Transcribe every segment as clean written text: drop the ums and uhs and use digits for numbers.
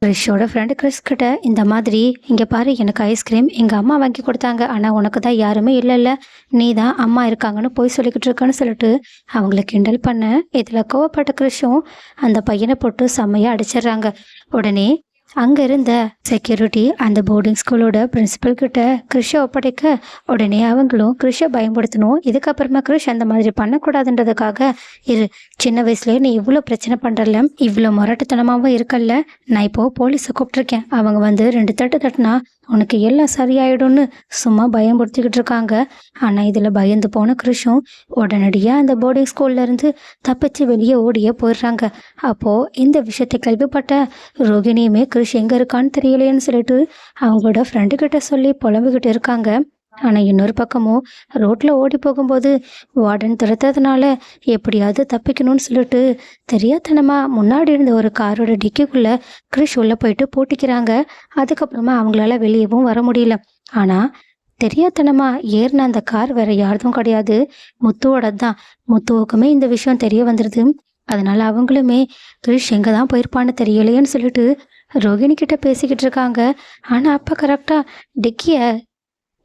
கிறிஷோட friend Chris கிட்ட இந்த மாதிரி இங்கே பாரு, எனக்கு ஐஸ்கிரீம் எங்கள் அம்மா வாங்கி கொடுத்தாங்க, ஆனால் உனக்கு தான் யாருமே இல்லைல்ல, நீ தான் அம்மா இருக்காங்கன்னு போய் சொல்லிக்கிட்டு இருக்கன்னு சொல்லிட்டு அவங்கள கிண்டல் பண்ண. இதில் கோவப்பட்ட கிறிஷும் அந்த பையனை போட்டு செம்மையாக அடிச்சிடுறாங்க. உடனே அங்கே இருந்த செக்யூரிட்டி அந்த போர்டிங் ஸ்கூலோட பிரின்சிபல் கிட்ட கிறிஷை ஒப்படைக்க, உடனே அவங்களும் கிறிஷை பயன்படுத்தணும், இதுக்கப்புறமா கிறிஷ் அந்த மாதிரி பண்ணக்கூடாதுன்றதுக்காக, இரு, சின்ன வயசுலேயே நீ இவ்வளோ பிரச்சனை பண்ணுறல, இவ்வளோ முரட்டுத்தனமாகவும் இருக்கல்ல, நான் இப்போது போலீஸை கூப்பிட்ருக்கேன், அவங்க வந்து 2 தட்டு தட்டினா உனக்கு எல்லாம் சரியாயிடும்னு சும்மா பயன்படுத்திக்கிட்டு இருக்காங்க. ஆனால் இதில் பயந்து போன கிறிஷும் உடனடியாக அந்த போர்டிங் ஸ்கூல்லேருந்து தப்பிச்சு வெளியே ஓடியே போயிடுறாங்க. அப்போது இந்த விஷயத்தை கேள்விப்பட்ட ரோகிணியுமே கிறிஷ் எங்கே இருக்கான்னு தெரியலையேன்னு சொல்லிட்டு அவங்களோட ஃப்ரெண்டுக்கிட்ட சொல்லி புலம்பிக்கிட்டு இருக்காங்க. ஆனால் இன்னொரு பக்கமும் ரோட்டில் ஓடி போகும்போது வார்டன் துரத்ததுனால எப்படியாவது தப்பிக்கணும்னு சொல்லிட்டு தெரியாதனமாக முன்னாடி இருந்த ஒரு காரோட டிக்கிக்குள்ளே கிறிஷ் உள்ளே போயிட்டு பூட்டிக்கிறாங்க. அதுக்கப்புறமா அவங்களால வெளியவும் வர முடியல. ஆனால் தெரியாதனமாக ஏறின அந்த கார் வேற யாருதும் கிடையாது, முத்துவோட தான். முத்துவுக்குமே இந்த விஷயம் தெரிய வந்துடுது. அதனால அவங்களுமே கிறிஷ் எங்கே தான் போயிருப்பான்னு தெரியலையேன்னு சொல்லிட்டு ரோகிணி கிட்ட பேசிக்கிட்டு இருக்காங்க. ஆனால் அப்போ கரெக்டாக டிக்கியை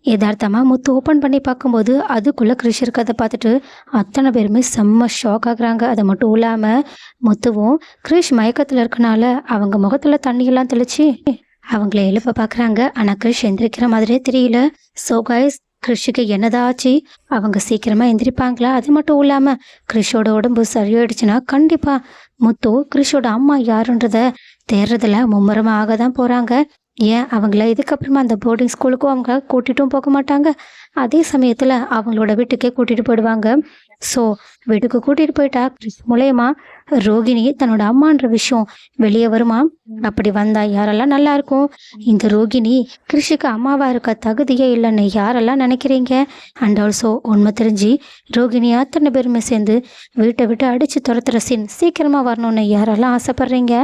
யதார்த்தமாக முத்து ஓப்பன் பண்ணி பார்க்கும்போது அதுக்குள்ளே கிறிஷ் இருக்கிறத பார்த்துட்டு அத்தனை பேருமே செம்ம ஷாக் ஆகுறாங்க. அது மட்டும் இல்லாமல் முத்துவும் கிறிஷ் மயக்கத்தில் இருக்கனால அவங்க முகத்தில் தண்ணியெல்லாம் தெளிச்சு அவங்கள எழுப்ப பார்க்குறாங்க. ஆனால் கிறிஷ் எந்திரிக்கிற மாதிரியே தெரியல. ஸோ கைஸ், கிறிஷுக்கு என்னதாச்சு, அவங்க சீக்கிரமாக எந்திரிப்பாங்களா? அது மட்டும் இல்லாமல் கிறிஷோட உடம்பு சரியாயிடுச்சுன்னா கண்டிப்பாக முத்து கிறிஷோட அம்மா யாருன்றத தேடுறதுல மும்முரமாக ஆக தான் போகிறாங்க. ஏன் அவங்கள இதுக்கப்புறமா அந்த போர்டிங் ஸ்கூலுக்கும் அவங்க கூட்டிகிட்டும் போக மாட்டாங்க, அதே சமயத்தில் அவங்களோட வீட்டுக்கே கூட்டிகிட்டு போயிடுவாங்க. ஸோ வீட்டுக்கு கூட்டிகிட்டு போயிட்டா கிறிஸ் மூலயமா ரோகிணி தன்னோட அம்மான்ற விஷயம் வெளியே வருமா? அப்படி வந்தால் யாரெல்லாம் நல்லா இருக்கும்? இந்த ரோகிணி கிறிஷுக்கு அம்மாவாக இருக்க தகுதியே இல்லைன்னு யாரெல்லாம் நினைக்கிறீங்க? அண்ட் ஆல்சோ உண்மை தெரிஞ்சு ரோகிணி அத்தனை பேருமே சேர்ந்து வீட்டை விட்டு அடித்து துரத்துற சீன் சீக்கிரமாக வரணும்னு யாரெல்லாம் ஆசைப்பட்றீங்க?